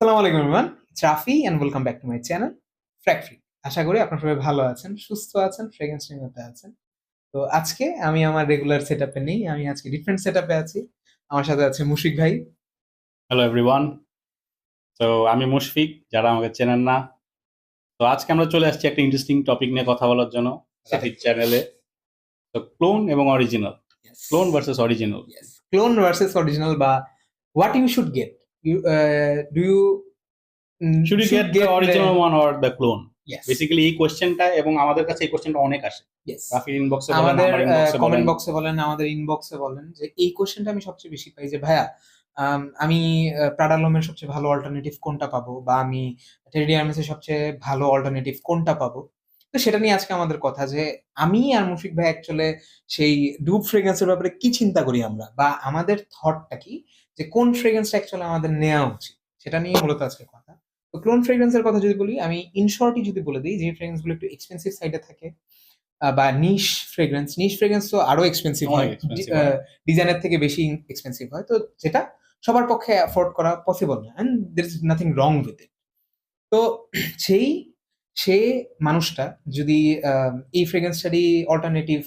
আসসালামু আলাইকুম everyone, it's Rafi and welcome back to my channel frag free. আশা করি আপনারা সবাই ভালো আছেন, সুস্থ আছেন, ফ্রেগ্রেন্স এর মধ্যে আছেন। তো আজকে আমি আমার রেগুলার সেটআপে নেই, আমি আজকে ডিফারেন্ট সেটআপে আছি। আমার সাথে আছে মুশফিক ভাই। Hello everyone. তো আমি মুশফিক, যারা আমাকে চেনেন না। তো আজকে আমরা চলে আসছি একটা ইন্টারেস্টিং টপিক নিয়ে কথা বলার জন্য সেটাই। রাফির চ্যানেলে। তো ক্লোন এবং original, yes, clone versus original. Yes. Clone versus original বা what you should get. You do you should you should get the get original one or the clone? Yes, basically এই কোয়েশ্চেনটা, এবং আমাদের কাছে এই কোয়েশ্চেনটা অনেক আসে। ইয়েস। রাফির ইনবক্সে বলেন, আমাদের আমার ইনবক্সে বলেন। কমেন্ট বক্সে বলেন, আমাদের ইনবক্সে বলেন, যে এই কোশ্চেনটা আমি সবচেয়ে বেশি পাই যে ভাইয়া, আমি প্রাডালোমের সবচেয়ে ভালো অল্টারনেটিভ কোনটা পাবো, বা আমি টেরি আর্মেসের সবচেয়ে ভালো অল্টারনেটিভ কোনটা পাবো। তো সেটা নিয়ে আজকে আমাদের কথা, যে আমি আর মুশফিক ভাই অ্যাকচুয়ালি সেই ডুব ফ্রেগ্রেন্সের ব্যাপারে কি চিন্তা করি আমরা, বা আমাদের থটটা কি, যে কোন ফ্রেগ্রেন্সটা অ্যাকচুয়ালি আমাদের নেওয়া উচিত, সেটা নিয়ে মূলত আজকে কথা। তো ক্লোন ফ্রেগ্রেন্সের কথা যদি বলি, আমি ইন শর্টই যদি বলে দিই, যে ফ্রেগ্রেন্স গুলো একটু এক্সপেন্সিভ সাইডে থাকে, বা নিশ ফ্রেগ্রেন্স তো আরো এক্সপেন্সিভ অনেক হয়, এক্সপেন্সিভ হয়। ডিজাইনের থেকে বেশি এক্সপেন্সিভ হয়, তো যেটা সবার পক্ষে অ্যাফোর্ড করা পসিবল না, and there is nothing wrong with it. তো সেই সে মানুষটা যদি এই ফ্রেগ্রেন্সটারই অল্টারনেটিভ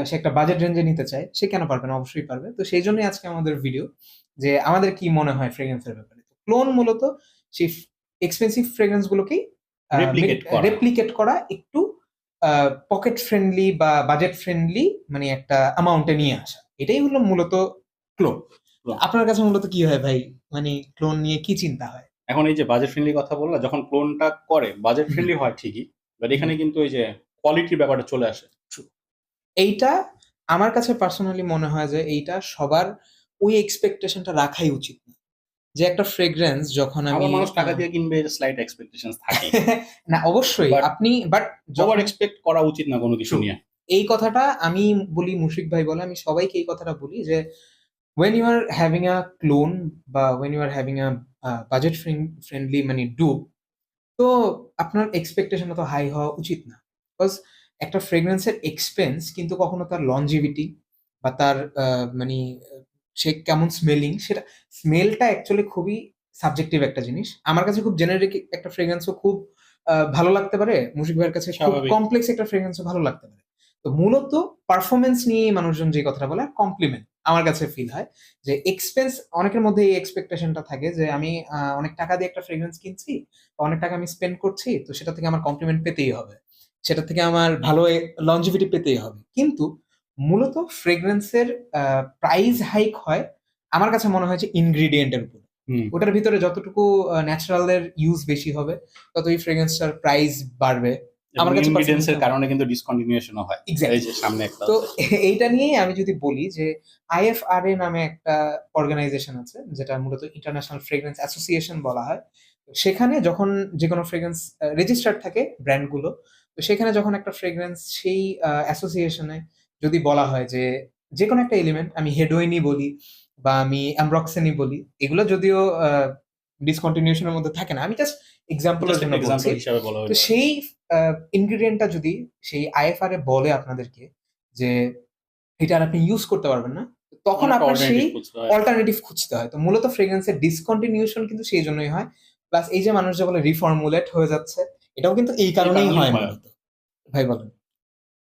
সে একটা বাজেট রেঞ্জে নিতে চায়, সে কেন পারবে না? অবশ্যই পারবে। তো সেই জন্যই আজকে আমাদের ভিডিও, যে আমাদের কি মনে হয় ফ্রেগ্রেন্সের ব্যাপারে। ক্লোন মূলত সেই এক্সপেন্সিভ ফ্রেগ্রেন্স গুলোকেই রেপ্লিকেট করা। রেপ্লিকেট করা, একটু পকেট ফ্রেন্ডলি বা বাজেট ফ্রেন্ডলি, মানে একটা অ্যামাউন্টে নিয়ে আসা, এটাই হলো মূলত ক্লোন। আপনার কাছে মূলত কি হয় ভাই? মানে ক্লোন নিয়ে কি চিন্তা হয়? এখন এই যে বাজেট ফ্রেন্ডলি কথা বললা, যখন ক্লোনটা করে বাজেট হুম, ফ্রেন্ডলি হয় ঠিকই, বাট হুম। এখানে কিন্তু এই যে কোয়ালিটির ব্যাপারটা চলে আসে। True. এইটা আমার কাছে পার্সোনালি মনে হয় যে এইটা সবার ওই এক্সপেকটেশনটা রাখাই উচিত না, যে একটা ফ্রেগ্রেন্স যখন আবার আমি মানুষ টাকা দিয়ে কিনবে, স্লাইট এক্সপেকটেশনস থাকেই। না, অবশ্যই বাট আপনি, বাট ওভার যখন এক্সপেক্ট করা উচিত না কোনো কিছু ট্রু, নিয়ে। এই কথাটা আমি বলি, মুশফিক ভাই বলে, আমি সবাইকে এই কথাটা বলি, যে when you are having a clone বা when you are having a budget friendly মানে ডুব, তো আপনার এক্সপেকটেশন তো হাই হওয়া উচিত না। বিকজ একটা ফ্রেগ্রেন্সের এক্সপেন্স কিন্তু কখনো তার লনজিভিটি বা তার মানে সে কেমন স্মেলিং, সেটা স্মেলটা অ্যাকচুয়ালি খুবই সাবজেক্টিভ একটা জিনিস। আমার কাছে খুব জেনারিক একটা ফ্রেগ্রেন্সও খুব ভালো লাগতে পারে, মুশিক ভাইয়ের কাছে খুব স্বাভাবিক। কমপ্লেক্স একটা ফ্রেগ্রেন্সও ভালো লাগতে পারে। তো মূলত পারফরমেন্স নিয়ে মানুষজন যে কথাটা বলে, কমপ্লিমেন্ট আমার কাছে ফিল হয়, যে এক্সপেন্স, অনেকের মধ্যে এই এক্সপেকটেশনটা থাকে যে আমি অনেক টাকা দিয়ে একটা ফ্রেগ্রেন্স কিনছি, অনেক টাকা আমি স্পেন্ড করছি, তো সেটা থেকে আমার কমপ্লিমেন্ট পেতেই হবে, সেটা থেকে আমার ভালো লঞ্জিভিটি পেতেই হবে। কিন্তু মূলত ফ্রেগ্রেন্সের প্রাইস হাইক হয় আমার কাছে মনে হয় যে ইনগ্রিডিয়েন্টের উপর। হুম। ওটার ভিতরে যতটুকু ন্যাচারালের ইউজ বেশি হবে, ততই ফ্রেগ্রেন্সটার প্রাইস বাড়বে। এবং আমার কাছে ইনগ্রিডিয়েন্টস পার্সোনালি এর কারণে কিন্তু ডিসকন্টিনিউশনও হয়। এই এক্স্যাক্টলি। যে সামনে একটা তো আছে। এইটা নিয়েই আমি যদি বলি, যে আইএফআরএ নামে একটা অর্গানাইজেশন আছে, যেটা মূলত ইন্টারন্যাশনাল ফ্রেগ্রেন্স অ্যাসোসিয়েশন বলা হয়। তো সেখানে যখন যে কোনো ফ্রেগ্রেন্স রেজিস্টার্ড থাকে ব্র্যান্ডগুলো, তো সেখানে যখন একটা ফ্রেগ্রেন্স সেই অ্যাসোসিয়েশনে যদি বলা হয় যে যে কোনো একটা এলিমেন্ট, আমি হেডোইনই বলি বা আমি অ্যামব্রক্সেনই বলি, এগুলো যদিও ডিসকন্টিনিউশনের মধ্যে থাকে না, আমি জাস্ট এক্সাম্পলের জাস্ট জন্য একটা বলছি। এক্সাম্পল হিসাবে বলা তো হলো আর কি। সেই ইনগ্রিডিয়েন্টটা যদি সেই আইএফআরএ বলে আপনাদেরকে যে এটা আর আপনি ইউজ করতে পারবেন না, তখন তখন একটা আপনার সেই অল্টারনেটিভ খুঁজতে হয়। অল্টারনেটিভ খুঁজতে হয়। তো মূলত ফ্রেগ্রেন্সের ডিসকন্টিনিউশন কিন্তু সেই জন্যই হয়। প্লাস এই যে মানুষ যে বলে রিফর্মুলেট হয়ে যাচ্ছে, এটাও কিন্তু এই এই কারণেই কারণেই হয় হয়। মূলত। ভাই বলেন।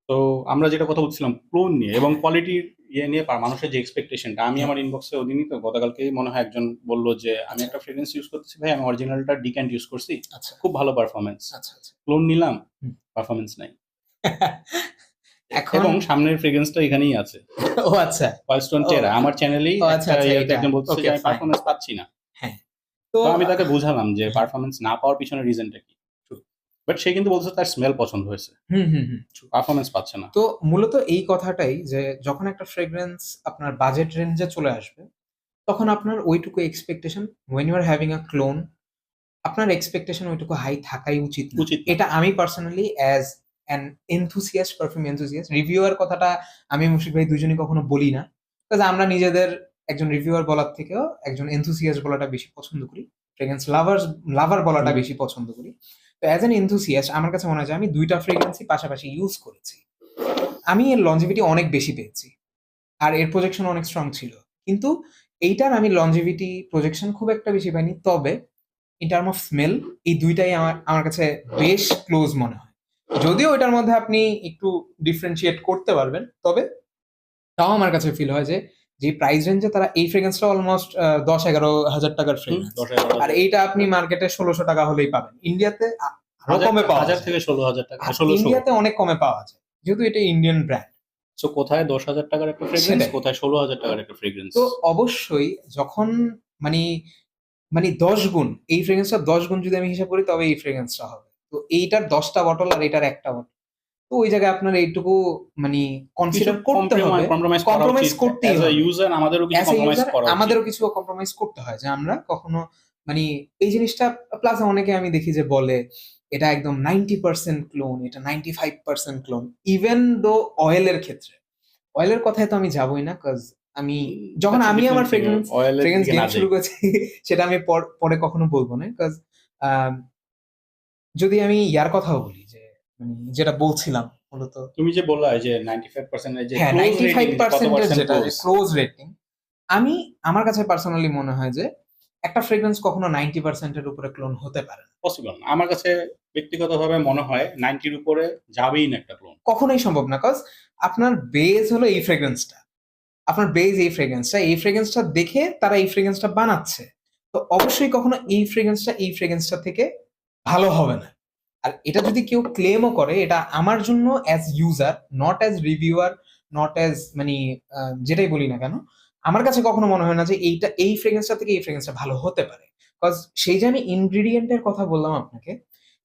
তো আমরা যেটা কথা বলছিলাম ক্লোন নিয়ে এবং কোয়ালিটির নিয়ে মানুষের যে এক্সপেকটেশনটা, আমি হ্যাঁ, আমার ইনবক্সে ওদিনই তো গতকালকেই মনে হয় একজন বলল যে আমি আচ্ছা, একটা ফ্রেগ্রেন্স ইউজ করতেছি ভাই, আমি অরিজিনালটা ডিক্যান্ট ইউজ করছি, আচ্ছা, খুব ভালো পারফরমেন্স। আচ্ছা, আচ্ছা। ক্লোন নিলাম, হুম। পারফরমেন্স নাই। এখন এবং সামনের ফ্রেগ্রেন্সটা এখানেই আছে, ও আচ্ছা। ওয়াইল্ডস্টোন ও, টেরা। আমার চ্যানেলেই ও আচ্ছা, একটা আচ্ছা, ইয়াতে এটা। একজন বলতেছে ওকে, যে আমি ফাইন। পারফরমেন্স পাচ্ছি না। হ্যাঁ। তো তো আমি তাকে বোঝালাম যে হ্যাঁ, পারফরমেন্স না পাওয়ার পিছনে রিজনটা কি। বাট সে কিন্তু বলছে তার স্মেল পছন্দ হয়েছে, হুম, হুম, হুম। পারফরমেন্স পাচ্ছে না। তো মূলত এই কথাটাই, যে যখন একটা ফ্রেগ্রেন্স আপনার বাজেট রেঞ্জে চলে আসবে, তখন আপনার ওইটুকু expectation, when you are having a clone, আপনার এক্সপেকটেশন ওইটুকু হাই থাকাই উচিত না। উচিত না। এটা আমি personally as an enthusiast, perfume enthusiast, reviewer কথাটা আমি মুশফিক ভাই দুজনই কখনো বলি না। বিকজ আমরা নিজেদের একজন রিভিউয়ার বলার থেকেও একজন এনথুসিয়াস্ট বলাটা বেশি পছন্দ করি। ফ্রেগ্রেন্স লাভার বলাটা হুম। বেশি পছন্দ করি। তো অ্যাজ অ্যান এনথুসিয়াস্ট আমার কাছে মনে হয় যে আমি ২ টা ফ্রেগ্রেন্সই পাশাপাশি ইউজ করেছি। আমি এর লনজিভিটি অনেক বেশি পেয়েছি। আর এর প্রজেকশন অনেক স্ট্রং ছিল। কিন্তু এইটার আমি লনজিভিটি প্রজেকশন খুব একটা বেশি পাইনি। তবে ইন টার্ম অফ স্মেল, এই দুইটাই আমার আমার কাছে বেশ ক্লোজ মনে হয়। যদিও এটার মধ্যে আপনি একটু ডিফারেন্সিয়েট করতে পারবেন, তবে তাও আমার কাছে ফিল হয় যে যে প্রাইস রেঞ্জে তারা এই ফ্রেগ্রেন্সটা অলমোস্ট 10-11 হাজার টাকার ফ্রেগ্রেন্স, 10-11 আর এইটা আপনি মার্কেটে 1600 টাকা হলেই পাবেন। ইন্ডিয়াতে আরো কমে পাওয়া হাজার যায়, থেকে 16,000 টাকা, আর 1600। ইন্ডিয়াতে অনেক কমে পাওয়া যায় যেহেতু এটা ইন্ডিয়ান ব্র্যান্ড। সো কোথায় 10,000 টাকার একটা ফ্রেগ্রেন্স, সেটাই। কোথায় 16,000 টাকার একটা ফ্রেগ্রেন্স। তো অবশ্যই যখন মানে মানে 10 গুণ, এই ফ্রেগ্রেন্সটা 10 গুণ যদি আমি হিসাব করি তবে এই ফ্রেগ্রেন্সটা হবে। তো এইটার 10টা বটল আর এটার একটা বটল, তো ওই জায়গায় আপনার এইটুকু মানে কিছু কনসিডার করতে হবে, কম্প্রোমাইজ করা কম্প্রোমাইজ উচিত। করতেই অ্যাজ আ হবে। ইউজার আমাদেরও কিছু অ্যাজ এ কম্প্রোমাইজ ইউজার করা উচিত। আমাদেরও কিছু কম্প্রোমাইজ করতে হয় যে আমরা কখনো মানে এই জিনিসটা, প্লাস অনেকে আমি দেখি যে বলে এটা একদম 90% ক্লোন, এটা 95% ক্লোন। ইভেন দো অয়েলের ক্ষেত্রে, অয়েলের কথায় তো আমি যাবই না, কজ আমি যখন That's a আমি আমার different thing. অয়েলের ফ্রেগ্রেন্স দিকে গেম না শুরু যাই। করেছি সেটা আমি পরে কখনো বলবো না, কজ যদি আমি ইয়ার কথাও বলি যে যেটা বলছিলাম মূলত, তুমি যে বললা যে 95% এর যে হ্যাঁ ক্লোজ নাইনটি রেটিং, ফাইভ যে কত পার্সেন্টের পার্সেন্ট যেটা ক্লোজ। ক্লোজ রেটিং, আমার কাছে পার্সোনালি মনে হয় যে একটা ফ্রেগ্রেন্স কখনো 90%-এর উপরে ক্লোন হতে পারে না, পসিবল না। আমার কাছে ব্যক্তিগতভাবে মনে হয় 90-র উপরে যাবেই না একটা ক্লোন। কখনোই সম্ভব না। কজ আপনার বেজ হলো এই ফ্রেগ্রেন্সটা, আপনার বেজ এই ফ্রেগ্রেন্সটা দেখে তারা এই ফ্রেগ্রেন্সটা বানাচ্ছে, তো অবশ্যই কখনো এই ফ্রেগ্রেন্সটা থেকে ভালো হবে না। আর এটা যদি কেউ ক্লেমও করে, এটা আমার জন্য as user, not as reviewer, not as মানে যেটাই বলি না কেন, আমার কাছে কখনো মনে হয় না যে এই ফ্রেগ্রেন্সটা থেকে এই ফ্রেগ্রেন্সটা ভালো হতে পারে। কজ সেই যে আমি ইনগ্রিডিয়েন্টের কথা বললাম আপনাকে,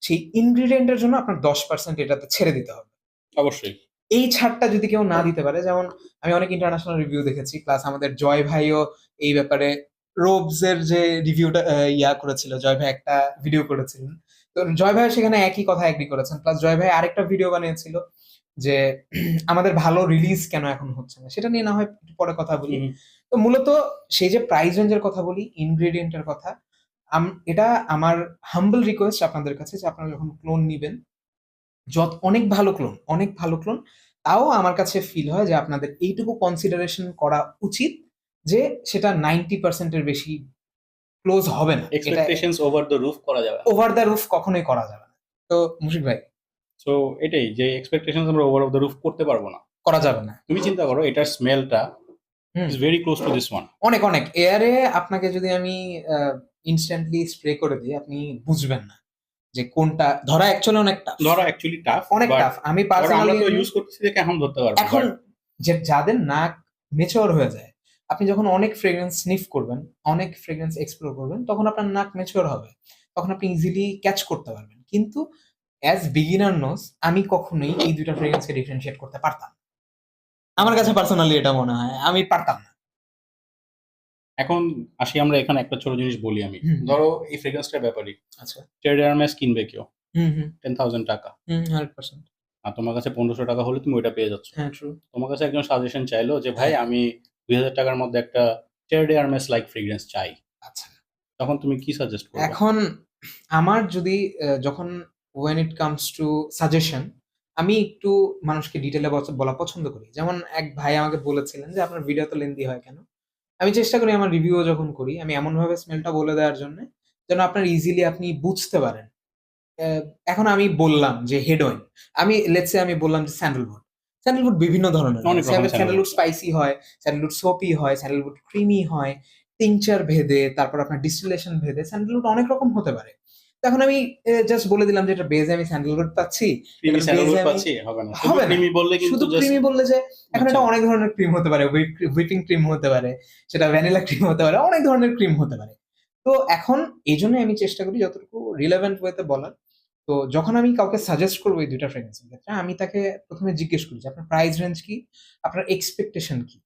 সেই ইনগ্রিডিয়েন্টের জন্য আপনার 10% এটাতে ছেড়ে দিতে হবে। অবশ্যই। এই ছাড়টা যদি কেউ না দিতে পারে, যেমন আমি অনেক ইন্টারন্যাশনাল রিভিউ দেখেছি, প্লাস আমাদের জয় ভাইও এই ব্যাপারে রোবস এর যে রিভিউটা ইয়া করেছিল, জয় ভাই একটা ভিডিও করেছিলেন, তো জয় ভাই সেখানে একই কথা এগ্রি করেছেন, প্লাস জয় ভাই আরেকটা ভিডিও বানিয়েছিল যে আমাদের ভালো রিলিজ কেন এখন হচ্ছে না, সেটা নিয়ে না হয় একটু পরে কথা বলি। তো মূলত সেই যে প্রাইস রেঞ্জের কথা বলি, ইনগ্রেডিয়েন্টের কথা, এটা আমার হাম্বল রিকোয়েস্ট আপনাদের কাছে যে আপনারা যখন ক্লোন নিবেন, অনেক ভালো ক্লোন, তাও আমার কাছে ফিল হয় যে আপনাদের এইটুকু কনসিডারেশন করা উচিত যে সেটা 90%-এর বেশি ক্লোজ হবে না, এটা এক্সপেকটেশনস ওভার দ্য রুফ করা যাবে না। ওভার দ্য রুফ কখনোই করা যাবে না। তো মুশিক ভাই, সো এটাই যে এক্সপেকটেশনস আমরা ওভার অফ দ্য রুফ করতে পারবো না। করা যাবে না। তুমি চিন্তা করো এটার স্মেলটা hmm, is very close to this one. অনেক এয়ারে আপনাকে যদি আমি ইনস্ট্যান্টলি স্প্রে করে দিই, আপনি বুঝবেন না যে কোনটা ধরা অ্যাকচুয়ালি অনেক টাফ, ধরো অ্যাকচুয়ালি টাফ, অনেক বাট টাফ। আমি আমরা পার্সোনালি তো ইউজ করতেছি দেখে এখন ধরতে পারবো। এখন But যে যাদের নাক মেচিওর হয়ে যায়, আপনি যখন অনেক ফ্রেগ্রেন্স স্নিফ করবেন, অনেক ফ্রেগ্রেন্স এক্সপ্লোর করবেন, তখন আপনার নাক মেচিওর হবে, তখন আপনি ইজিলি ক্যাচ করতে পারবেন। কিন্তু অ্যাজ বিগিনার নোজ আমি কখনোই এই দুইটা ফ্রেগ্রেন্সকে ডিফারেন্সিয়েট করতে পারতাম না। আমার কাছে পার্সোনালি এটা মনে হয় আমি পারতাম না। এখন আসি আমরা এখানে একটা ছোট জিনিস বলি আমি। হুম। ধরো এই ফ্রেগ্রেন্সটার ব্যাপারে আচ্ছা। ট্রেড এয়ারমেস কিনবে কেউ হুম হুম 10,000 টাকা, 100%। আর তোমার কাছে 1500 টাকা হলে তুমি ওইটা পেয়ে যাচ্ছ। হ্যাঁ ট্রু। তোমার কাছে একজন সাজেশন চাইলো যে ভাই আমি 2000 টাকার মধ্যে একটা ট্রেড এয়ারমেস লাইক ফ্রেগ্রেন্স চাই, আচ্ছা, তখন তুমি কি সাজেস্ট করবে? এখন আমার যদি যখন when it comes to suggestion, আমি একটু মানুষকে ডিটেলে বলা পছন্দ করি। যেমন এক ভাই আমাকে বলেছিলেন যে আপনার ভিডিও তো লেন্দি হয় কেন? আমি চেষ্টা করি আমার রিভিউ যখন করি আমি এমনভাবে স্মেলটা বলে দেওয়ার জন্য যেন আপনার ইজিলি আপনি বুঝতে পারেন। এখন আমি বললাম যে হেড অয়েল, লেটস সে আমি বললাম যে স্যান্ডেলউড। স্যান্ডেলউড বিভিন্ন ধরনের হয়। অনেক রকমের স্যান্ডেলউড স্পাইসি হয়, স্যান্ডেলউড সোপি হয়, স্যান্ডেলউড ক্রিমি হয়, টিংচার ভেদে, তারপর আপনার ডিস্টিলেশন ভেদে স্যান্ডেলউড অনেক রকম হতে পারে। তো এখন আমি জাস্ট বলে দিলাম যে এটা বেজে আমি স্যান্ডেলউড পাচ্ছি, ক্রিমি এটার স্যান্ডেলউড বেজে আমি পাচ্ছি, হবে না। শুধু হবে না। ক্রিমি বললে কিন্তু শুধু জাস্ট ক্রিমি বললে যে এখন এটা আচ্ছা। অনেক ধরনের ক্রিম হতে পারে, হুইপিং ক্রিম হতে পারে, সেটা ভ্যানিলা ক্রিম হতে পারে, অনেক ধরনের ক্রিম হতে পারে। তো এখন এইজন্যই আমি চেষ্টা করি যতটুকু রিলেভেন্ট ওয়েতে বলার। তো যখন আমি কাউকে সাজেস্ট করবো এই ২ টা ফ্রেগ্রেন্সের ক্ষেত্রে, আমি তাকে ১ম এ জিজ্ঞেস করি যে আপনার প্রাইস রেঞ্জ কি? আপনার এক্সপেকটেশন কি?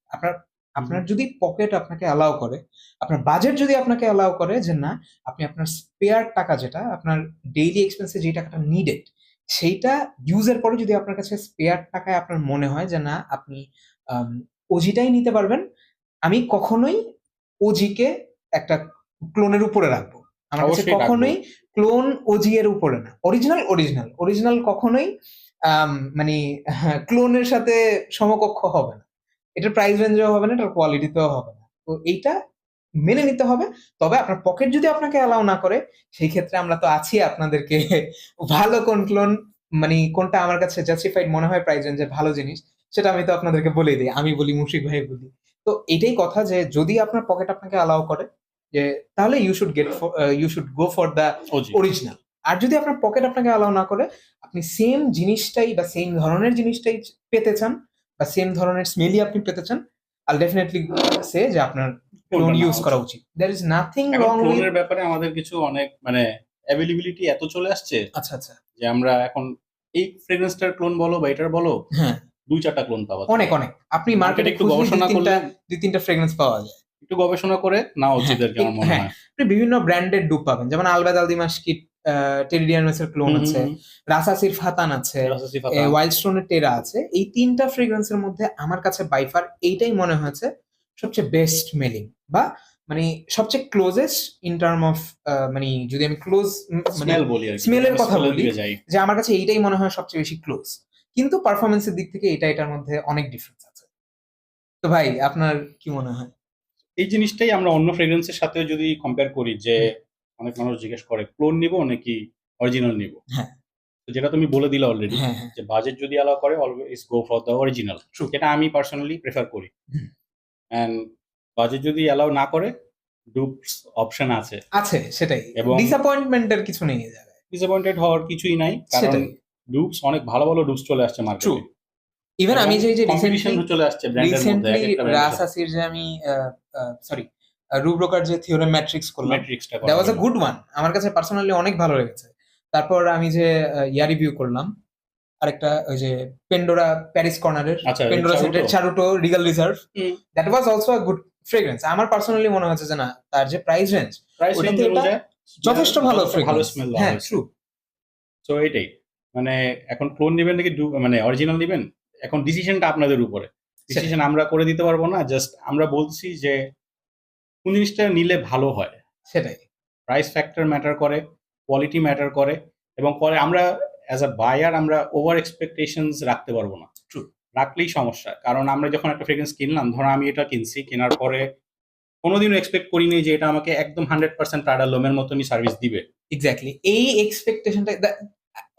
আপনার যদি পকেট আপনাকে অ্যালাও করে, আপনার বাজেট যদি আপনাকে অ্যালাও করে যে না, আপনি আপনার স্পেয়ার টাকা যেটা আপনার ডেইলি এক্সপেন্স এ যে টাকাটা নিডেড, সেইটা ইউজের পরে যদি আপনার কাছে স্পেয়ার টাকায় আপনার মনে হয় যে না আপনি আম ওজিটাই নিতে পারবেন, আমি কখনোই ওজিকে একটা ক্লোনের উপরে রাখবো। আমার কাছে অবশ্যই রাখবো। কখনোই ক্লোন ওজি এর উপরে না। অরিজিনাল কখনোই মানে ক্লোনের সাথে সমকক্ষ হবে না। এটার প্রাইস রেঞ্জেও হবে না, এটার কোয়ালিটিতেও হবে না। তো এইটা মেনে নিতে হবে। তবে আপনার পকেট যদি আপনাকে অ্যালাউ না করে, সেই ক্ষেত্রে আমরা তো আছি আপনাদেরকে ভালো কোন ক্লোন, মানে কোনটা আমার কাছে জাস্টিফাইড মনে হয় প্রাইস রেঞ্জে ভালো জিনিস, সেটা আমি তো আপনাদেরকে বলেই দিই। আমি বলি, মুশফিক ভাই বলি। তো এটাই কথা যে যদি আপনার পকেট আপনাকে অ্যালাউ করে, যে তাহলে you should go for the OG original. আর যদি আপনার পকেট আপনাকে অ্যালাউ না করে, আপনি সেম জিনিসটাই বা সেম ধরনের জিনিসটাই পেতে চান, বা সেম ধরনের স্মেলই আপনি পেতে চান, আল ডেফিনেটলি সে যে আপনার ক্লোন কোনটা না ইউজ করা উচিত। দ্যার ইজ নাথিং এখন রং উইথ। ক্লোনের ব্যাপারে আমাদের কিছু অনেক মানে অ্যাভেলেবিলিটি এত চলে আসছে আচ্ছা আচ্ছা, যে আমরা এখন এই ফ্রেগ্রেন্সটার ক্লোন বলো বা এটার বলো হ্যাঁ 2-4টা ক্লোন পাওয়া যায়। অনেক অনেক। আপনি মার্কেটে মার্কেটে একটু খুঁজলে গবেষণা করলে দুই তিনটা ফ্রেগ্রেন্স পাওয়া যায়। একটু গবেষণা করে নেওয়া উচিত হ্যাঁ আর কি আমার মনে হ্যাঁ, হয়। আপনি বিভিন্ন ব্র্যান্ডের ডুব পাবেন, যেমন আলবাদ আলদিমাস কিট, টেরিডিয়ানমেসের ক্লোন আছে, রাসাসির ফাতান আছে, ওয়াইল্ড স্টোনের টেরা আছে। এই তিনটা ফ্রেগ্রেন্সের মধ্যে আমার কাছে বাইফার এইটাই মনে হয়েছে সবচেয়ে বেস্ট মেলিং, বা মানে সবচেয়ে ক্লোজেস্ট ইন টার্ম অফ, মানে যদি আমি ক্লোজ মানে স্মেল বলি আর কি, স্মেলের কথা স্মেলের বলি, দিকে যাই। যে আমার কাছে এইটাই মনে হয় সবচেয়ে বেশি ক্লোজ। কিন্তু পারফরমেন্সের দিক থেকে এটার মধ্যে অনেক ডিফারেন্স আছে। তো ভাই আপনার কি মনে হয়? এই জিনিসটাই আমরা অন্য ফ্রেগ্রেন্সের সাথেও যদি কম্পেয়ার করি, যে অনেক মানুষ জিজ্ঞেস করে ক্লোন নিব নাকি অরিজিনাল নিব। হ্যাঁ তো যেটা তুমি বলে দিলে অলরেডি, হ্যাঁ হ্যাঁ, যে বাজেট যদি অ্যালাউ করে always go for the original, true. যেটা আমি পার্সোনালি প্রেফার করি। হুম। অ্যান্ড বাজেট যদি অ্যালাউ না করে, ডুপস অপশন আছে, আছে সেটাই, এবং এবং ডিসঅ্যাপয়েন্টমেন্টের কিছু নেই এই জায়গায়। ডিসঅ্যাপয়েন্টেড হওয়ার কিছুই নাই, কারণ সেটাই, ডুপস অনেক ভালো ভালো ডুপস চলে আসছে ট্রু। মার্কেটে। ইভেন আমি যে কম্পিটিশন চলে আসছে ব্র্যান্ডের মধ্যে, এক একটা ব্র্যান্ডের সাথে। রাসাসির যে আমি সরি রুব্রোকার যে থিওরেম ম্যাট্রিক্স করলাম, ম্যাট্রিক্সটা that was a good one, আমার কাছে পার্সোনালি অনেক ভালো লেগেছে। তারপর আমি যে ইয়া রিভিউ করলাম আরেকটা, ওই যে পেন্ডোরা প্যারিস কর্নারের, আচ্ছা, পেন্ডোরা চারুটো? সেন্টের চারুটো Regal Reserve, that was also a good fragrance. আমার পার্সোনালি মনে হচ্ছে যে না, তার যে প্রাইস রেঞ্জ প্রাইস ওটাতে রেঞ্জ এটা অনুযায়ী যথেষ্ট ভালো ভালো ফ্রেগ্রেন্স। স্মেল হ্যাঁ ট্রু। সো এটাই, মানে এখন ক্লোন নেবেন নাকি মানে অরিজিনাল নেবেন, এখন ডিসিশনটা আপনাদের উপরে। ডিসিশন আমরা করে দিতে পারবো না, জাস্ট আমরা বলছি যে কোন জিনিসটা নিলে ভালো হয়। সেটাই, প্রাইস ফ্যাক্টর ম্যাটার করে, কোয়ালিটি ম্যাটার করে, এবং পরে আমরা অ্যাজ আ বায়ার আমরা ওভার এক্সপেকটেশনস রাখতে পারবো না। ট্রু। রাখলেই সমস্যা, কারণ আমরা যখন একটা ফ্রেগ্রেন্স কিনলাম, ধরো আমি এটা কিনছি, কেনার পরে কোনোদিনও এক্সপেক্ট করিনি যে এটা আমাকে একদম 100% প্রাডা লোমের মতনই সার্ভিস দিবে। এক্স্যাক্টলি এই এক্সপেকটেশনটা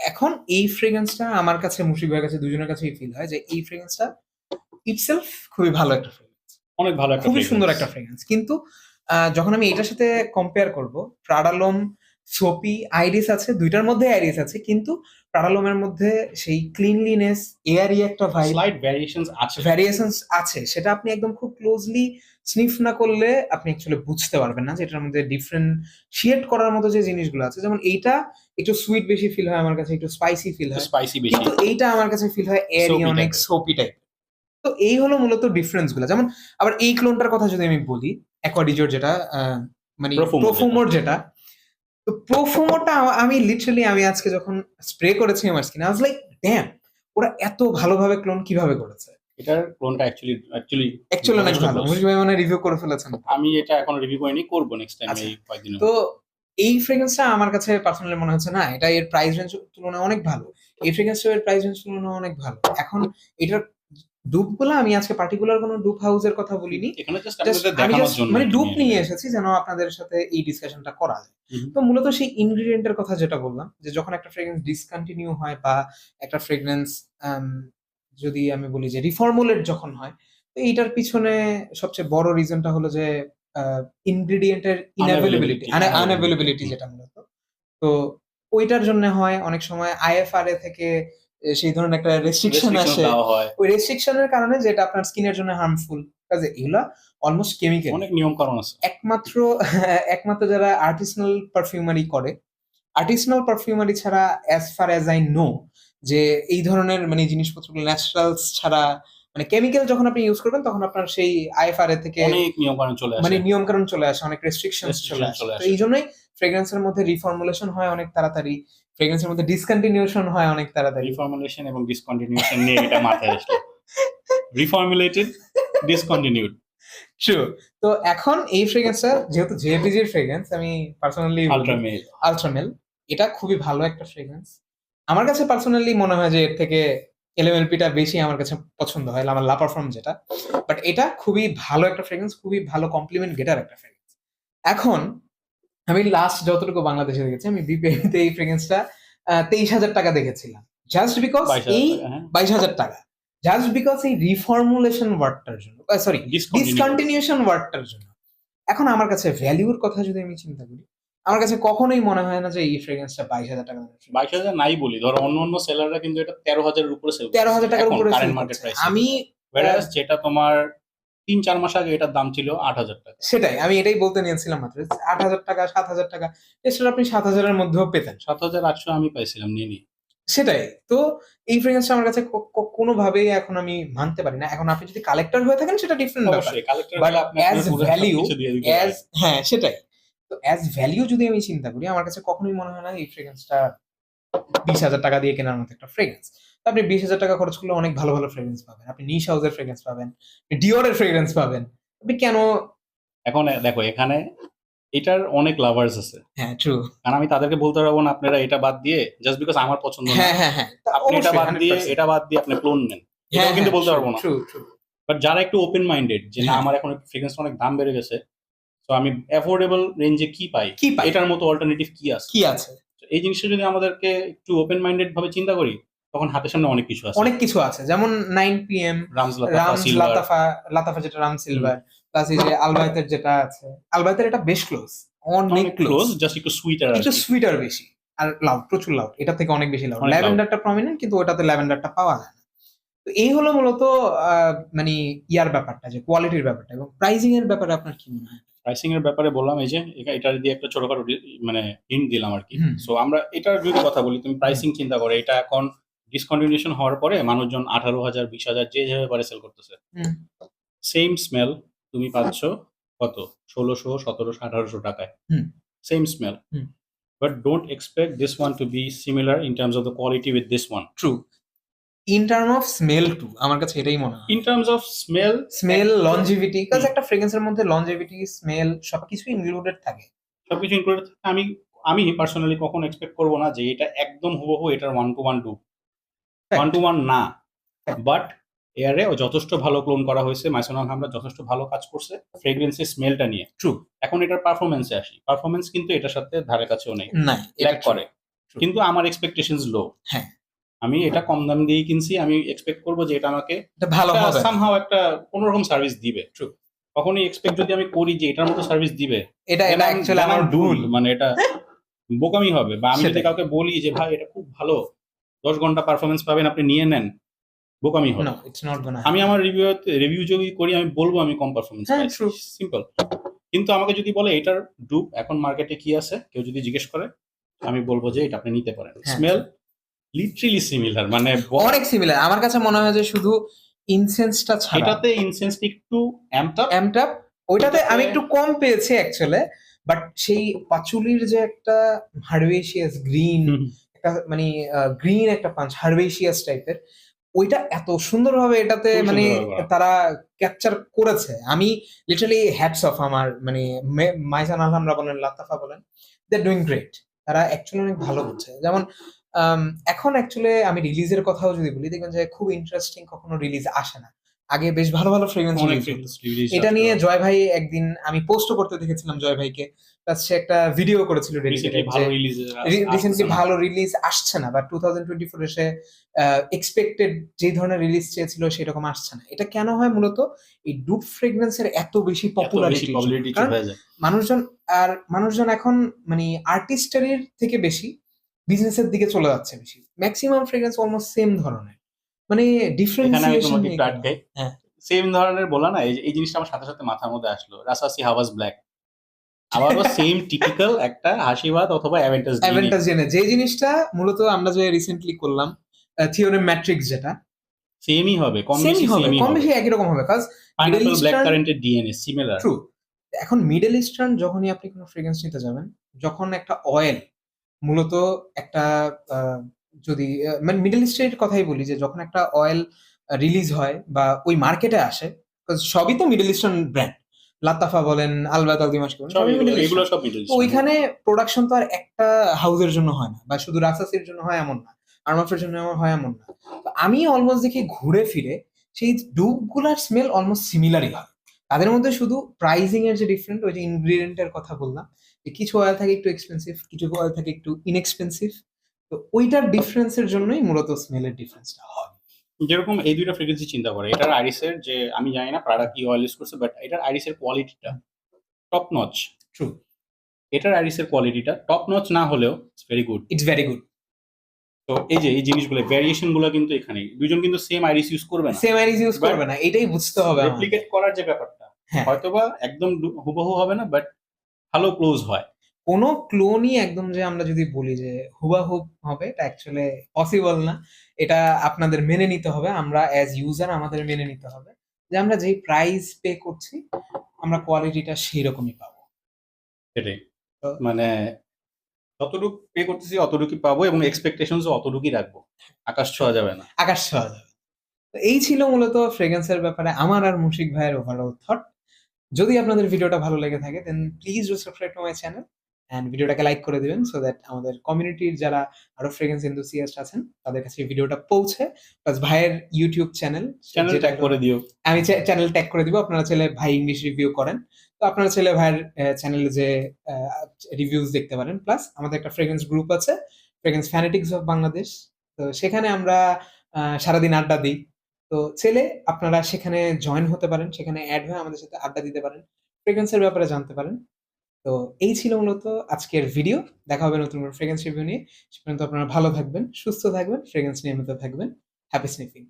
এখন এই ফ্রেগ্রেন্সটা আমার কাছে, মুশফিক ভাইয়ের কাছে, দুজনের কাছেই ফিল হয় যে এই ফ্রেগ্রেন্সটা ইটসেলফ খুবই ভালো একটা ফ্রেগ্রেন্স, অনেক ভালো একটা খুবই সুন্দর fragrance। একটা ফ্রেগ্রেন্স। কিন্তু যখন আমি এটার সাথে কম্পেয়ার করব, প্রাডালোম, সোপি, আইরিস আছে, দুইটার মধ্যে আইরিস আছে, কিন্তু প্রাডালোমের মধ্যে সেই ক্লিনলিনেস, এয়ারি একটা ভাইব, স্লাইট ভ্যারিয়েশনস আছে। ভ্যারিয়েশনস আছে, সেটা আপনি একদম খুব ক্লোজলি স্নিফ না করলে আপনি অ্যাকচুয়ালি বুঝতে পারবেন না যে এটার মধ্যে ডিফারেন্সিয়েট করার মতো যে জিনিসগুলো আছে। যেমন এইটা একটু সুইট বেশি ফিল হয় আমার কাছে, একটু স্পাইসি ফিল হয়, স্পাইসি বেশি, কিন্তু এইটা আমার কাছে ফিল হয় এয়ারি, Soapy অনেক type-এর। Soapy type. তো এই হলো মূলত ডিফারেন্স গুলো। যেমন আবার এই ক্লোনটার কথা যদি আমি বলি, অ্যাকোয়াডিজোর যেটা মানে Profumo প্রোফুমোর যেটা, তো প্রোফুমোটা আমি লিটারালি আমি আজকে যখন স্প্রে করেছি আমার স্কিনে, আই ওয়াজ লাইক ড্যাম, ওরা এত ভালোভাবে ক্লোন কিভাবে করেছে। এটার ক্লোনটা অ্যাকচুয়ালি অনেক ভালো। মুশফিক ভাই মানে রিভিউ করে ফেলেছেন। আমি এটা এখনো রিভিউ করিনি, করবো নেক্সট টাইম আচ্ছা। এই কয়েকদিনের তো মধ্যে। এই ফ্রেগ্রেন্সটা আমার কাছে পার্সোনালি মনে হচ্ছে না, এটা এর প্রাইস রেঞ্জ তুলনায় অনেক ভালো। এই ফ্রেগ্রেন্সটা এর প্রাইস রেঞ্জ তুলনায় অনেক ভালো। এখন এটার ডুপগুলো আমি আজকে পার্টিকুলার কোনো ডুপ হাউসের কথা বলিনি, এখানে জাস্ট জাস্ট আপনাদের আমি দেখানোর জাস্ট জন্য মানে এটা ডুপ নিয়ে নিয়ে এসেছি যেন আপনাদের সাথে এই ডিসকাশনটা করা যায়। হুম। তো মূলত সেই ইনগ্রেডিয়েন্টের কথা যেটা বললাম, যে যখন একটা ফ্রেগ্রেন্স ডিসকন্টিনিউ হয়, বা একটা ফ্রেগ্রেন্স যদি আমি বলি যে রিফর্মুলেট যখন হয়, তো এইটার পিছনে সবচেয়ে বড় রিজনটা হলো যে ইনগ্রেডিয়েন্টের ইনঅ্যাভেলেবিলিটি, আনঅ্যাভেলেবিলিটি যেটা মূলত। তো ওইটার জন্য হয় অনেক সময় আইএফআরএ থেকে সেই ধরনের একটা রেস্ট্রিকশন Restriction আসে। দেওয়া হয়, ওই রেস্ট্রিকশনের কারণে যেটা আপনার স্কিনের জন্য হার্মফুল, কাজে এগুলা অলমোস্ট কেমিক্যাল। অনেক নিয়ম কারণ আছে। একমাত্র যারা আর্টিসানাল পারফিউমারি করে, আর্টিসানাল পারফিউমারি ছাড়া, as far as I know, যে এই ধরনের মানে জিনিসপত্রগুলো ন্যাচারালস ছাড়া, মানে কেমিক্যাল যখন আপনি ইউজ করবেন তখন আপনার সেই আইএফআরএ থেকে অনেক নিয়ম কারণ চলে মানে আসে, নিয়ম কানুন চলে আসে, অনেক রেস্ট্রিকশনস চলে Restriction আসে। চলে তো আসে। এই জন্যই ফ্রেগ্রেন্সের মধ্যে রিফর্মুলেশন হয় অনেক তাড়াতাড়ি, ফ্রেগ্রেন্সের মধ্যে ডিসকন্টিনিউশন হয় অনেক তাড়াতাড়ি। রিফর্মুলেশন এবং ডিসকন্টিনিউশন নিয়ে এটা মাথায় আসলো। রিফর্মুলেটেড, ডিসকন্টিনিউড, শিওর। তো এখন এই ফ্রেগ্রেন্সটা যেহেতু জেপিজির ফ্রেগ্রেন্স, আমি পার্সোনালি আল্ট্রামেল। আলট্রামেল, এটা খুবই ভালো একটা ফ্রেগ্রেন্স। আমার কাছে পার্সোনালি মনে হয় যে এর থেকে এলএমএলপিটা বেশি আমার কাছে পছন্দ হয়, আমার লা পারফর্ম যেটা। বাট এটা খুবই ভালো একটা ফ্রেগ্রেন্স, খুবই ভালো কমপ্লিমেন্ট গেটার একটা ফ্রেগ্রেন্স। এখন আমি লাস্ট যতটুকু বাংলাদেশে দেখেছি, আমি বিপিএমতে এই ফ্রেগ্রেন্সটা 23,000 টাকা দেখেছিলাম, জাস্ট বিকজ 22,000 এই টাকা, হ্যাঁ। 22,000 টাকা, জাস্ট বিকজ এই রিফর্মুলেশন ওয়ার্ডটার জন্য, সরি ডিসকন্টিনিউশন ওয়ার্ডটার জন্য। এখন আমার কাছে ভ্যালিউর কথা যদি আমি চিন্তা করি, আমার কাছে কখনোই মনে হয় না যে এই ফ্রেগ্রেন্সটা 22,000 টাকা 22,000 নাই বলি, ধরো অন্য অন্য সেলাররা কিন্তু এটা 13,000 এর উপরে সেল 13,000 টাকার উপরে কারেন্ট sell মার্কেট করছে। প্রাইস। আমি whereas যেটা তোমার 3-4 মাস আগে এটার দাম ছিল 8,000 টাকা। সেটাই আমি এটাই বলতে নিয়েছিলাম মাত্র, 8,000 টাকা 7,000 টাকা, এছাড়া আপনি 7,000 এর মধ্যেও পেতেন। 7,800 আমি পাইছিলাম নিয়ে। সেটাই তো, এই ফ্রেগ্রেন্সটা আমার কাছে কোনোভাবেই এখন আমি মানতে পারি না। এখন আপনি যদি কালেক্টর হয়ে থাকেন সেটা ডিফারেন্ট ব্যাপার, অবশ্যই কালেক্টর বাট হলে আপনি অ্যাজ পুরো ভ্যালিউ, সবকিছু দিয়ে দিতে অ্যাজ পারেন। হ্যাঁ সেটাই তো, অ্যাজ ভ্যালিউ যদি আমি চিন্তা করি, আমার কাছে কখনোই মনে হয় না এই ফ্রেগ্রেন্সটা 20,000 টাকা দিয়ে কেনার মতো একটা ফ্রেগ্রেন্স। তো আপনি 20,000 টাকা খরচ করলে অনেক ভালো ভালো ফ্রেগ্রেন্স পাবেন, আপনি নিশ হাউসের ফ্রেগ্রেন্স পাবেন, ডিওরের ফ্রেগ্রেন্স পাবেন, আপনি কেন? এখন দেখো এখানে এটার অনেক লাভার্স আছে, হ্যাঁ ট্রু, কারণ আমি তাদেরকে বলতে পারবো না আপনারা এটা বাদ দিয়ে, জাস্ট বিকজ আমার পছন্দ না হ্যাঁ হ্যাঁ হ্যাঁ, আপনি এটা বাদ দিয়ে এটা বাদ দিয়ে আপনি ক্লোন নেন, এটাও কিন্তু বলতে পারবো না। ট্রু ট্রু, বাট যারা একটু ওপেন মাইন্ডেড যে না হ্যাঁ। আমার এখন ফ্রিকোয়েন্সি অনেক দাম বেড়ে গেছে, তো আমি অ্যাফোর্ডেবল রেঞ্জে কি পাই, কি পাই? এটার মতো অল্টারনেটিভ কি আছে, কি আছে? তো এই জিনিসটা যদি আমাদেরকে একটু ওপেন মাইন্ডেড ভাবে চিন্তা করি, তখন হাতের সামনে অনেক কিছু আছে। অনেক কিছু আছে, যেমন 9 PM, রামস রামস সিলভার, লাতাফা যেটা রাম সিলভার, প্লাস এই যে আলবায়তের যেটা আছে, আলবায়তের এটা বেশ ক্লোজ, অনেক অনেক ক্লোজ, ক্লোজ, জাস্ট একটু সুইটার আর একটু কি। সুইটার বেশি, আর লাউড, প্রচুর লাউড, এটা থেকে অনেক বেশি লাউড। অনেক loud। ল্যাভেন্ডারটা প্রমিনেন্ট, কিন্তু ওটাতে ল্যাভেন্ডারটা পাওয়া যায় না। তো এই হলো মূলত মানে ইয়ার ব্যাপারটা, যে কোয়ালিটির ব্যাপারটা। এবং প্রাইজিং এর ব্যাপারে আপনার কি মনে হয়? প্রাইসিং এর ব্যাপারে বললাম, এই যে এটা দিয়ে একটা ছোটখাটো মানে হিন্ট দিলাম আর কি। হুম। সো আমরা এটার যদি কথা বলি, তুমি প্রাইসিং চিন্তা করে, এটা এখন ডিসকন্টিনিউশন হওয়ার পরে মানুষজন 18,000 20,000 যে যেভাবে পারে সেল করতেছে। হুম। সেম স্মেল তুমি পাচ্ছ কত 1600 1700 1800 টাকায়, hmm. Same smell, hmm. But don't expect this one to be similar in terms of the quality with this one. True, in term of smell too, আমার কাছে এটাই মনে হয়। In terms of smell, longevity, কাজ একটা ফ্রেগ্রেন্সের মধ্যে longevity, smell সবকিছু included থাকে। সবকিছু ইনক্লুডেড। আমি পার্সোনালি কখনো এক্সপেক্ট করবো না যে এটা একদম হুবহু এটার 1-to-1 ডু, 1-to-1 না, বাট এয়ারে যথেষ্ট ভালো ক্লোন করা হয়েছে, মাইসোনাল আমরা যথেষ্ট ভালো কাজ করছে ফ্রেগ্রেন্সের স্মেলটা নিয়ে। ট্রু। এখন এটার পারফরমেন্সে আসি, পারফরমেন্স কিন্তু এটার সাথে ধারে কাছেও নেই, নাই, ল্যাক করে, কিন্তু আমার এক্সপেকটেশনস লো। হ্যাঁ, আমি এটা কম দাম দিয়েই কিনছি, আমি এক্সপেক্ট করবো যে এটা আমাকে এটা ভালো হবে, সামহাও একটা কোনোরকম সার্ভিস দিবে। ট্রু। কখনোই এক্সপেক্ট যদি আমি করি যে এটার মতো সার্ভিস দিবে, এটা অ্যাকচুয়ালি আমার ভুল, মানে এটা বোকামি হবে। বা আমি যদি সেটাই। কাউকে বলি যে ভাই এটা খুব ভালো 10 ঘন্টা পারফরমেন্স পাবেন আপনি নিয়ে নেন, বোকামি হবে। No, it's not gonna. আমি আমার রিভিউ যদি করি, আমি বলবো আমি কম পারফরমেন্স হ্যাঁ, পাইছি, true. সিম্পল। কিন্তু আমাকে যদি বলে এটার ডুপ এখন মার্কেটে কি আছে, কেউ যদি জিজ্ঞেস করে, আমি বলবো যে এটা আপনি নিতে পারেন। হ্যাঁ। স্মেল লিটারালি সিমিলার, মানে অনেক সিমিলার। আমার কাছে মনে হয় যে শুধু ইনসেন্সটা ছাড়া, এটাতে ইনসেন্সটা একটু অ্যাম্পটা, ওইটাতে আমি একটু কম পেয়েছি অ্যাকচুয়ালি, বাট সেই পাচুলির যে একটা হার্বেশিয়াস গ্রিন, একটা মানে গ্রিন একটা পাঞ্চ, হার্বেশিয়াস টাইপের, ওইটা এত সুন্দরভাবে এটাতে খুব মানে সুন্দরভাবে করা। তারা ক্যাপচার করেছে। আমি লিটারালি হ্যাটস অফ আমার মানে মাইজান আলহামরা বলেন, লাতাফা বলেন, দে আর ডুইং গ্রেট। তারা অ্যাকচুয়ালি অনেক ভালো করছে। যেমন এখন অ্যাকচুয়ালি আমি রিলিজের কথাও যদি বলি, দেখবেন যে খুব ইন্টারেস্টিং কখনো রিলিজ আসে না। আগে বেশ ভালো ভালো ফ্রেগ্রেন্স অনেক রিলিজ হতো। এটা নিয়ে জয় ভাই একদিন আমি পোস্টও করতে দেখেছিলাম জয় ভাইকে, প্লাস সে একটা ভিডিও করেছিল রিসেন্টলি ভালো রিলিজ রিসেন্টলি ভালো রিলিজ আসছে না, বা 2024 এসে এক্সপেক্টেড যে ধরনের রিলিজ চেয়েছিল সেরকম আসছে না। এটা কেন হয়? মূলত এই ডুপ ফ্রেগ্রেন্সের এত বেশি পপুলারিটি, কারণ মানুষজন এখন মানে আর্টিস্টারির থেকে বেশি বিজনেসের দিকে চলে যাচ্ছে বেশি। ম্যাক্সিমাম ফ্রেগ্রেন্স অলমোস্ট সেম ধরনের, মানে ডিফারেন্সিয়েশন নেই। হ্যাঁ, সেম ধরনের বলা না, এই জিনিসটা আমার সাথে সাথে মাথার মধ্যে আসলো, রাসাসি হাওয়াজ ব্ল্যাক, আবারও সেম টিপিক্যাল একটা হাসিবাদ অথবা অ্যাভেন্টাস জেনে, যে জিনিসটা মূলত আমরা যে রিসেন্টলি করলাম থিওরেম ম্যাট্রিক্স, যেটা সেমই হবে, কম বেশি একই রকম হবে, কাজ পাইনাপল ব্ল্যাক কারেন্টের ডিএনএ সিমিলার। ট্রু। এখন মিডল ইস্টার্ন যখনই আপনি কোনো ফ্রেগ্রেন্স নিতে যাবেন, যখন একটা অয়েল মূলত একটা যদি মানে মিডল ইস্টের কথাই বলি, যে যখন একটা অয়েল রিলিজ হয় বা ওই মার্কেটে আসে, সবই তো মিডল ইস্টার্ন ব্র্যান্ড, লাতাফা বলেন, আলবাত দিমাশক বলেন, সবই মিডল ইস্ট। এগুলো সব মিডল তো ওইখানে প্রোডাকশন তো আর একটা হাউসের জন্য হয় না, বা শুধু রাসাসির জন্য হয় এমন না, আরমাফের জন্য হয় এমন না। তো আমি অলমোস্ট দেখি ঘুরে ফিরে সেই ডুবগুলার স্মেল অলমোস্ট সিমিলারই হয়। তাদের মধ্যে শুধু প্রাইসিং এর যে ডিফারেন্ট, ওই যে ইনগ্রিডিয়েন্ট এর কথা বললাম, যে কিছু অয়েল থাকে একটু এক্সপেন্সিভ, কিছু অয়েল থাকে একটু ইনএক্সপেন্সিভ। তো ওইটার ডিফারেন্সের জন্যই মূলত স্মেলের ডিফারেন্সটা হয়। যেরকম এই দুইটা ফ্রিকোয়েন্সি চিন্তা করে, এটার আইরিসের যে আমি জানি না প্রাডা কি অয়েল ইউজ করছে, বাট এটার আইরিসের কোয়ালিটিটা টপ নচ। ট্রু, এটার আইরিসের কোয়ালিটিটা টপ নচ না হলেও it's very good. It's very good. তো এই যে এই জিনিসগুলো ভ্যারিয়েশন গুলো কিন্তু এখানে দুজন কিন্তু সেম আইরিস ইউজ করবে না, সেম আইরিস ইউজ But করবে না, এটাই বুঝতে হবে আমাদের। রেপ্লিকেট করার যে ব্যাপারটা হ্যাঁ, হয়তোবা একদম হুবহু হবে না, বাট ভালো ক্লোজ হয়। কোনো ক্লোনই একদম যে আমরা যদি বলি যে হুবাহুব হবে, এটা অ্যাকচুয়ালি পসিবল না। এটা আপনাদের মেনে নিতে হবে, আমরা অ্যাজ ইউজার আমাদের মেনে নিতে হবে যে আমরা যেই প্রাইস পে করছি আমরা কোয়ালিটিটা সেই রকমই পাবো। সেটাই, তো মানে যতটুকু পে করতেছি অতটুকুই পাবো এবং এক্সপেকটেশনস অতটুকুই রাখবো, আকাশ ছোঁয়া যাবে না। আকাশ ছোঁয়া যাবে। তো এই ছিল মূলত ফ্রেগ্রেন্সের ব্যাপারে আমার আর মুশিক ভাইয়ের ওভারঅল থট। যদি আপনাদের ভিডিওটা ভালো লেগে থাকে then please do subscribe to my channel and ভিডিওটাকে লাইক করে দিবেন, সো দ্যাট আমাদের কমিউনিটির যারা আরো ফ্রেগ্রেন্স এনথুসিয়াস্ট আছেন তাদের কাছে এই ভিডিওটা পৌঁছে। প্লাস ভাইয়ের ইউটিউব চ্যানেল, চ্যানেল ট্যাগ করে দিও। আমি চ্যানেল ট্যাগ করে দিব। আপনারা চাইলে ভাই ইংলিশ রিভিউ করেন, তো আপনারা চাইলে ভাইয়ের চ্যানেলে যে রিভিউজ দেখতে পারেন। প্লাস আমাদের একটা ফ্রেগ্রেন্স গ্রুপ আছে, ফ্রেগ্রেন্স ফ্যানেটিক্স অফ বাংলাদেশ। তো সেখানে আমরা সারাদিন আড্ডা দিই। তো চাইলে আপনারা সেখানে জয়েন হতে পারেন, সেখানে অ্যাড হয়ে আমাদের সাথে আড্ডা দিতে পারেন, ফ্রেগ্রেন্সের ব্যাপারে জানতে পারেন। তো এই ছিল মূলত আজকের ভিডিও। দেখা হবে নতুন কোনো ফ্রেগ্রেন্স রিভিউ নিয়ে। সে পর্যন্ত আপনারা ভালো থাকবেন, সুস্থ থাকবেন, ফ্রেগ্রেন্স নিয়মিত থাকবেন। Happy sniffing.